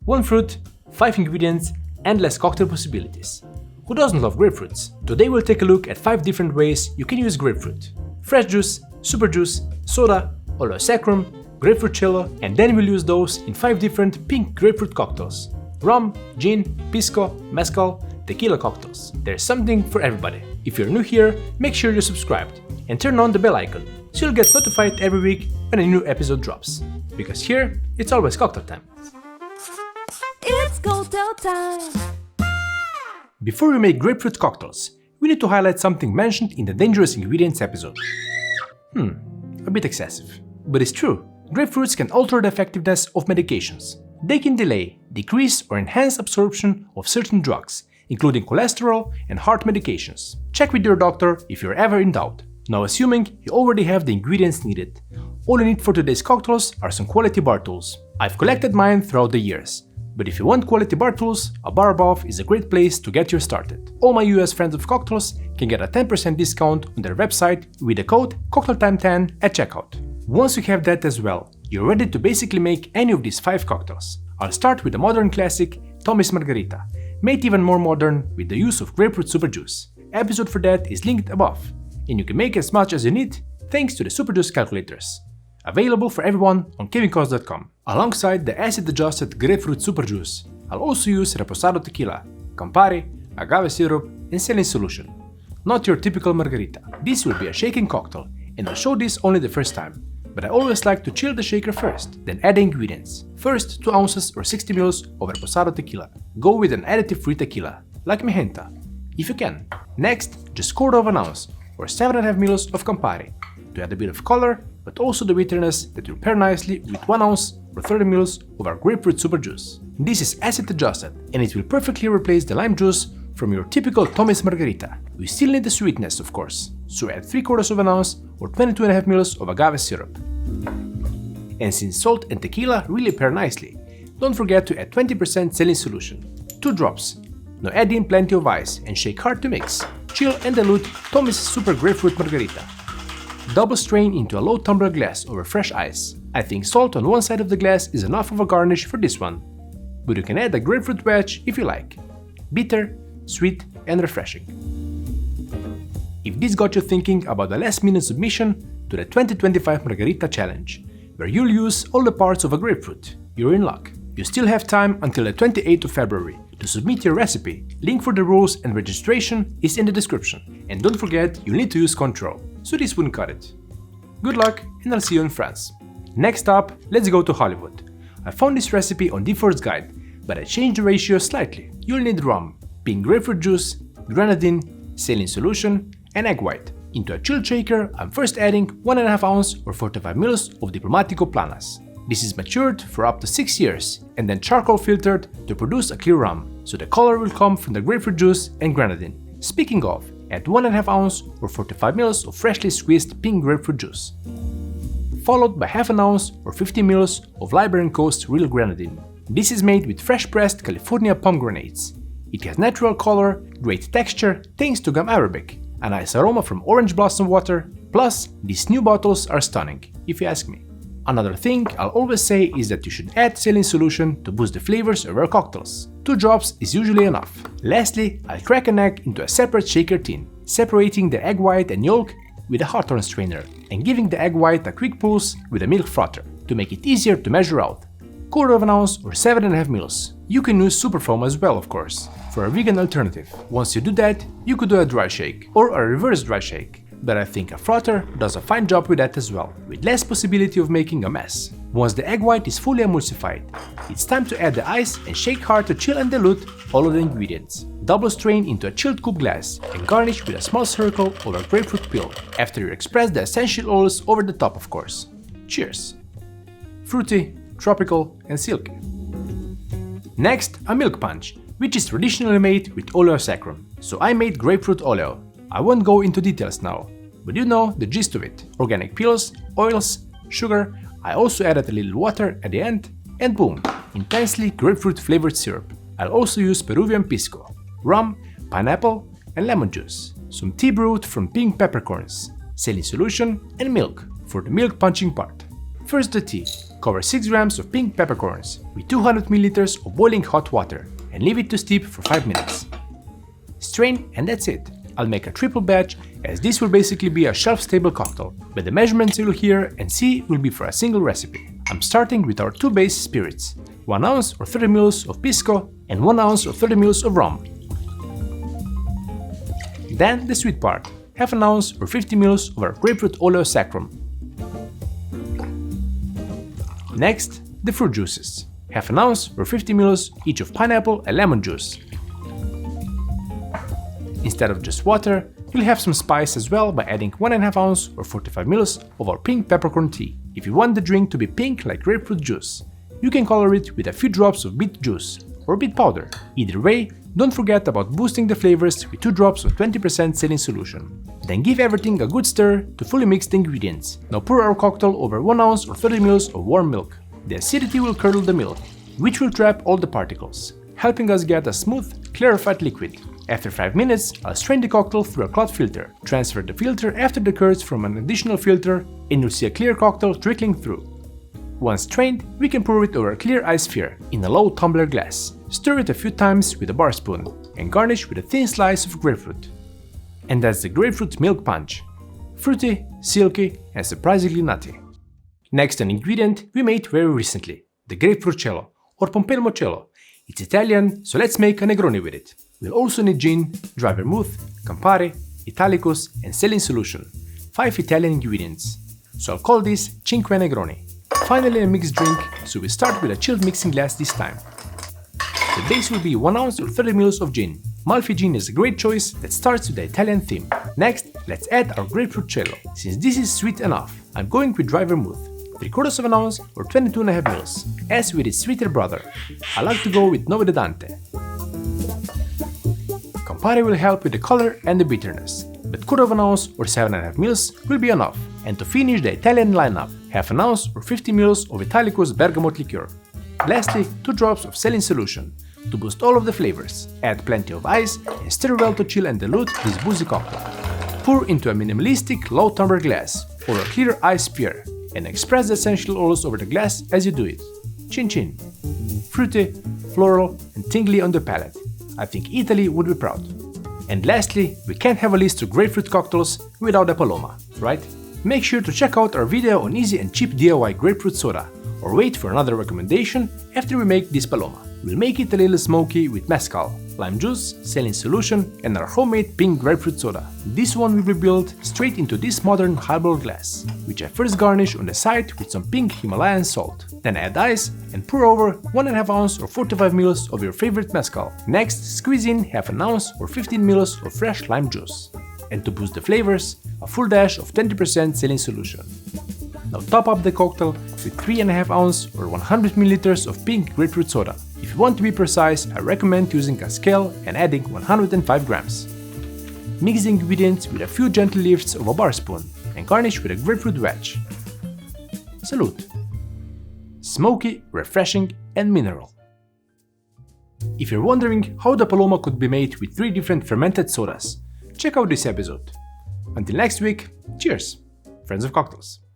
1 fruit, 5 ingredients, endless cocktail possibilities. Who doesn't love grapefruits? Today we'll take a look at 5 different ways you can use grapefruit. Fresh juice, super juice, soda, oleo saccharum, Grapefruitcello, and then we'll use those in 5 different pink grapefruit cocktails. Rum, gin, pisco, mezcal, tequila cocktails. There's something for everybody. If you're new here, make sure you're subscribed and turn on the bell icon so you'll get notified every week when a new episode drops. Because here, it's always cocktail time. It's cocktail time! Before we make grapefruit cocktails, we need to highlight something mentioned in the dangerous ingredients episode. A bit excessive. But it's true. Grapefruits can alter the effectiveness of medications. They can delay, decrease or enhance absorption of certain drugs, including cholesterol and heart medications. Check with your doctor if you're ever in doubt. Now assuming you already have the ingredients needed, all you need for today's cocktails are some quality bar tools. I've collected mine throughout the years, but if you want quality bar tools, a bar above is a great place to get you started. All my US friends of cocktails can get a 10% discount on their website with the code CocktailTime10 at checkout. Once you have that as well, you're ready to basically make any of these 5 cocktails. I'll start with the modern classic Tommy's Margarita, made even more modern with the use of grapefruit super juice. Episode for that is linked above, and you can make as much as you need thanks to the super juice calculators. Available for everyone on kevincost.com. Alongside the acid-adjusted grapefruit super juice, I'll also use reposado tequila, Campari, agave syrup, and saline solution. Not your typical margarita. This will be a shaken cocktail, and I'll show this only the first time. But I always like to chill the shaker first, then add the ingredients. First, 2 ounces or 60 ml of reposado tequila. Go with an additive-free tequila, like Magenta, if you can. Next, just 1/4 ounce or 7.5 ml of Campari, to add a bit of color, but also the bitterness that will pair nicely with 1 ounce or 30 ml of our grapefruit super juice. This is acid adjusted, and it will perfectly replace the lime juice from your typical Tommy's Margarita. We still need the sweetness, of course, so add 3/4 ounce or 22.5 ml of agave syrup. And since salt and tequila really pair nicely, don't forget to add 20% saline solution, 2 drops. Now add in plenty of ice and shake hard to mix. Chill and dilute Tommy's Super Grapefruit Margarita. Double strain into a low tumbler glass over fresh ice. I think salt on one side of the glass is enough of a garnish for this one, but you can add a grapefruit wedge if you like. Bitter, sweet and refreshing. If this got you thinking about the last-minute submission to the 2025 Margarita Challenge, where you'll use all the parts of a grapefruit, you're in luck. You still have time until the 28th of February to submit your recipe. Link for the rules and registration is in the description. And don't forget, you'll need to use Control, so this wouldn't cut it. Good luck, and I'll see you in France. Next up, let's go to Hollywood. I found this recipe on Burford's guide, but I changed the ratio slightly. You'll need rum, pink grapefruit juice, grenadine, saline solution, and egg white. Into a chilled shaker, I'm first adding 1.5 ounce or 45 ml of Diplomatico Planas. This is matured for up to 6 years and then charcoal filtered to produce a clear rum, so the color will come from the grapefruit juice and grenadine. Speaking of, add 1.5 ounce or 45 ml of freshly squeezed pink grapefruit juice, followed by 1/2 ounce or 50 ml of Liberian Coast real grenadine. This is made with fresh pressed California pomegranates. It has natural color, great texture thanks to gum arabic, a nice aroma from orange blossom water, plus these new bottles are stunning, if you ask me. Another thing I'll always say is that you should add saline solution to boost the flavors of your cocktails. 2 drops is usually enough. Lastly, I'll crack an egg into a separate shaker tin, separating the egg white and yolk with a Hawthorne strainer, and giving the egg white a quick pulse with a milk frother to make it easier to measure out. 1/4 ounce or 7.5 ml. You can use super foam as well, of course, for a vegan alternative. Once you do that, you could do a dry shake or a reverse dry shake, but I think a frother does a fine job with that as well, with less possibility of making a mess. Once the egg white is fully emulsified, it's time to add the ice and shake hard to chill and dilute all of the ingredients. Double strain into a chilled coupe glass and garnish with a small circle of a grapefruit peel, after you express the essential oils over the top, of course. Cheers! Fruity, tropical and silky. Next, a milk punch, which is traditionally made with oleo saccharum, so I made grapefruit oleo. I won't go into details now, but you know the gist of it. Organic peels, oils, sugar. I also added a little water at the end, and boom, intensely grapefruit flavored syrup. I'll also use Peruvian pisco, rum, pineapple and lemon juice, some tea brewed from pink peppercorns, saline solution and milk for the milk punching part. First the tea. Cover 6 grams of pink peppercorns with 200 ml of boiling hot water and leave it to steep for 5 minutes. Strain and that's it. I'll make a triple batch as this will basically be a shelf-stable cocktail, but the measurements you'll hear and see will be for a single recipe. I'm starting with our 2 base spirits, 1 ounce or 30 ml of pisco and 1 ounce or 30 ml of rum. Then the sweet part, half an ounce or 50 ml of our grapefruit oleo saccharum. Next, the fruit juices, half an ounce or 50 ml each of pineapple and lemon juice. Instead of just water, you'll have some spice as well by adding 1.5 ounce or 45 ml of our pink peppercorn tea. If you want the drink to be pink like grapefruit juice, you can color it with a few drops of beet juice or beet powder. Either way, don't forget about boosting the flavors with 2 drops of 20% saline solution. Then give everything a good stir to fully mix the ingredients. Now pour our cocktail over 1 ounce or 30 ml of warm milk. The acidity will curdle the milk, which will trap all the particles, helping us get a smooth, clarified liquid. After 5 minutes, I'll strain the cocktail through a cloth filter. Transfer the filter after the curds from an additional filter and you'll see a clear cocktail trickling through. Once strained, we can pour it over a clear ice sphere in a low tumbler glass. Stir it a few times with a bar spoon and garnish with a thin slice of grapefruit. And that's the grapefruit milk punch. Fruity, silky and surprisingly nutty. Next, an ingredient we made very recently, the Grapefruitcello or pompelmoncello. It's Italian, so let's make a Negroni with it. We'll also need gin, dry vermouth, Campari, Italicus and saline solution, 5 Italian ingredients. So I'll call this 5 Negroni. Finally a mixed drink, so we start with a chilled mixing glass this time. The base will be 1 ounce or 30 ml of gin. Malfi gin is a great choice that starts with the Italian theme. Next, let's add our Grapefruitcello. Since this is sweet enough, I'm going with dry vermouth, 3/4 of an ounce or 22.5 ml. As with its sweeter brother, I like to go with Novedante. Campari will help with the color and the bitterness, but 1/4 of an ounce or 7.5 ml will be enough. And to finish the Italian lineup, half an ounce or 50 ml of Italicus bergamot liqueur. Lastly, 2 drops of saline solution to boost all of the flavors. Add plenty of ice and stir well to chill and dilute this boozy cocktail. Pour into a minimalistic low tumbler glass or a clear ice sphere and express the essential oils over the glass as you do it. Chin chin. Fruity, floral and tingly on the palate. I think Italy would be proud. And lastly, we can't have a list of grapefruit cocktails without a Paloma, right? Make sure to check out our video on easy and cheap DIY grapefruit soda, or wait for another recommendation after we make this Paloma. We'll make it a little smoky with mezcal, lime juice, saline solution and our homemade pink grapefruit soda. This one will be built straight into this modern highball glass, which I first garnish on the side with some pink Himalayan salt. Then add ice and pour over 1.5 ounce or 45 ml of your favorite mezcal. Next, squeeze in half an ounce or 15 ml of fresh lime juice. And to boost the flavors, a full dash of 20% saline solution. Now top up the cocktail with 3.5 ounce or 100 ml of pink grapefruit soda. If you want to be precise, I recommend using a scale and adding 105 grams. Mix the ingredients with a few gentle lifts of a bar spoon and garnish with a grapefruit wedge. Salute! Smoky, refreshing and mineral. If you're wondering how the Paloma could be made with 3 different fermented sodas, check out this episode. Until next week, cheers, friends of cocktails.